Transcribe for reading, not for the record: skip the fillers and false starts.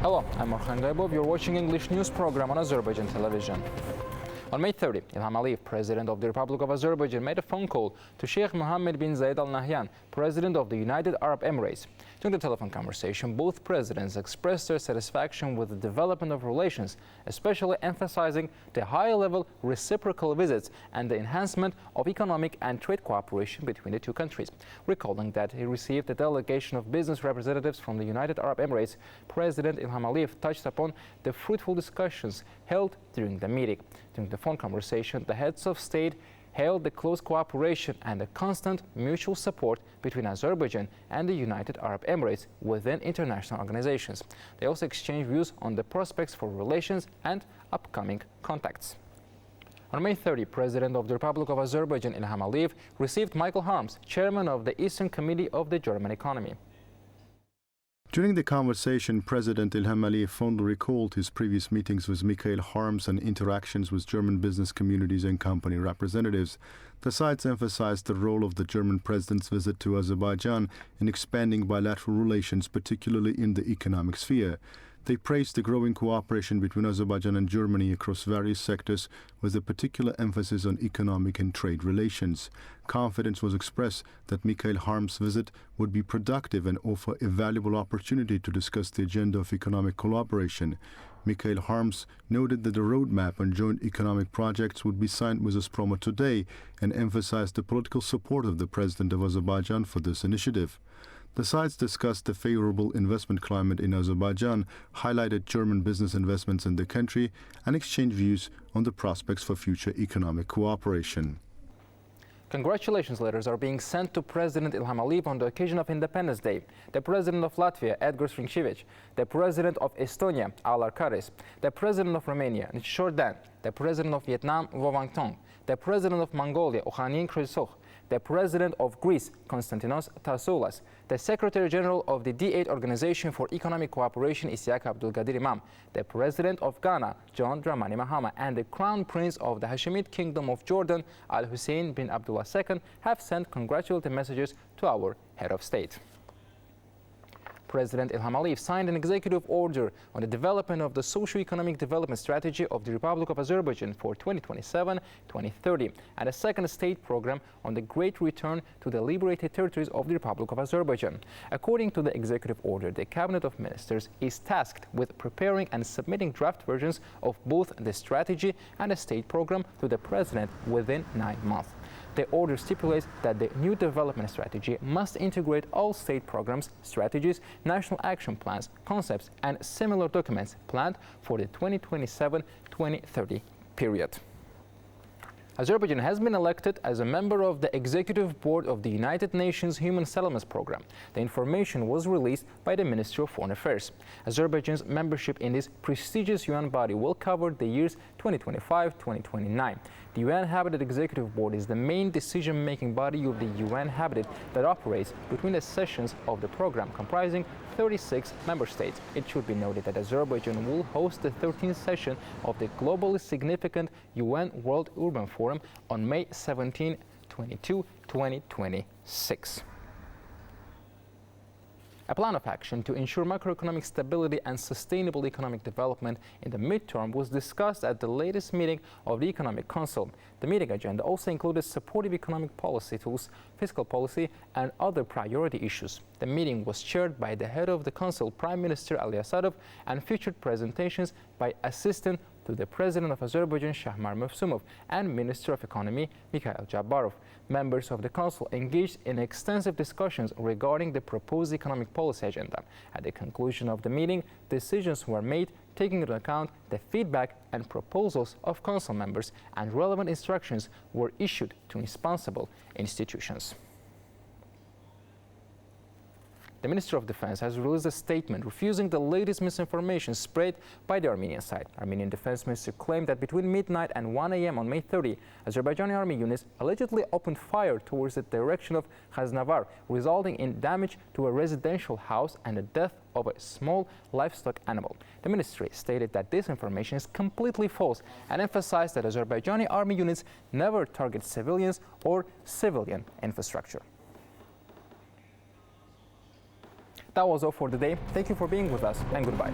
Hello, I'm Orhan Gaybov. You're watching English news program on Azərbaycan Televiziya. On May 30, İlham Aliyev, President of the Republic of Azerbaijan, made a phone call to Sheikh Mohammed bin Zayed Al Nahyan, President of the United Arab Emirates. During the telephone conversation, both presidents expressed their satisfaction with the development of relations, especially emphasizing the high-level reciprocal visits and the enhancement of economic and trade cooperation between the two countries. Recalling that he received a delegation of business representatives from the United Arab Emirates, President Ilham Aliyev touched upon the fruitful discussions held during the meeting. During the phone conversation, the heads of state hailed the close cooperation and the constant mutual support between Azerbaijan and the United Arab Emirates within international organizations. They also exchanged views on the prospects for relations and upcoming contacts. On May 30, President of the Republic of Azerbaijan, Ilham Aliyev, received Michael Harms, Chairman of the Eastern Committee of the German Economy. During the conversation, President Ilham Aliyev fondly recalled his previous meetings with Michael Harms and interactions with German business communities and company representatives. The sides emphasized the role of the German president's visit to Azerbaijan in expanding bilateral relations, particularly in the economic sphere. They praised the growing cooperation between Azerbaijan and Germany across various sectors, with a particular emphasis on economic and trade relations. Confidence was expressed that Michael Harms' visit would be productive and offer a valuable opportunity to discuss the agenda of economic collaboration. Michael Harms noted that the roadmap on joint economic projects would be signed with Gazprom today and emphasized the political support of the President of Azerbaijan for this initiative. The sides discussed the favorable investment climate in Azerbaijan, highlighted German business investments in the country, and exchanged views on the prospects for future economic cooperation. Congratulations letters are being sent to President Ilham Aliyev on the occasion of Independence Day. The President of Latvia, Edgars Rinkēvičs, the President of Estonia, Alar Karis, the President of Romania, Nishordan, the President of Vietnam, Vo Van Tong, the President of Mongolia, Ohanin Krysokh, the President of Greece, Konstantinos Tasoulas, the Secretary General of the D8 Organization for Economic Cooperation, Isiaq Abdulgadir Imam, the President of Ghana, John Dramani Mahama, and the Crown Prince of the Hashemite Kingdom of Jordan, Al Hussein bin Abdullah II, have sent congratulatory messages to our head of state. President Ilham Aliyev signed an executive order on the development of the socio-economic development strategy of the Republic of Azerbaijan for 2027-2030 and a second state program on the great return to the liberated territories of the Republic of Azerbaijan. According to the executive order, the Cabinet of Ministers is tasked with preparing and submitting draft versions of both the strategy and the state program to the President within 9 months. The order stipulates that the new development strategy must integrate all state programs, strategies, national action plans, concepts, and similar documents planned for the 2027-2030 period. Azerbaijan has been elected as a member of the Executive Board of the United Nations Human Settlements Program. The information was released by the Ministry of Foreign Affairs. Azerbaijan's membership in this prestigious UN body will cover the years 2025-2029. The UN-Habitat Executive Board is the main decision-making body of the UN-Habitat that operates between the sessions of the program, comprising 36 member states. It should be noted that Azerbaijan will host the 13th session of the globally significant UN World Urban Forum on May 17, 2026. A plan of action to ensure macroeconomic stability and sustainable economic development in the midterm was discussed at the latest meeting of the Economic Council. The meeting agenda also included supportive economic policy tools, fiscal policy, and other priority issues. The meeting was chaired by the head of the Council, Prime Minister Ali Asadov, and featured presentations by Assistant to the President of Azerbaijan, Shahmar Mevsumov, and Minister of Economy, Mikhail Jabbarov. Members of the Council engaged in extensive discussions regarding the proposed economic policy agenda. At the conclusion of the meeting, decisions were made taking into account the feedback and proposals of Council members, and relevant instructions were issued to responsible institutions. The Ministry of Defense has released a statement refusing the latest misinformation spread by the Armenian side. Armenian Defense Minister claimed that between midnight and 1 a.m. on May 30, Azerbaijani army units allegedly opened fire towards the direction of Khaznavar, resulting in damage to a residential house and the death of a small livestock animal. The ministry stated that this information is completely false and emphasized that Azerbaijani army units never target civilians or civilian infrastructure. That was all for today. Thank you for being with us, and goodbye.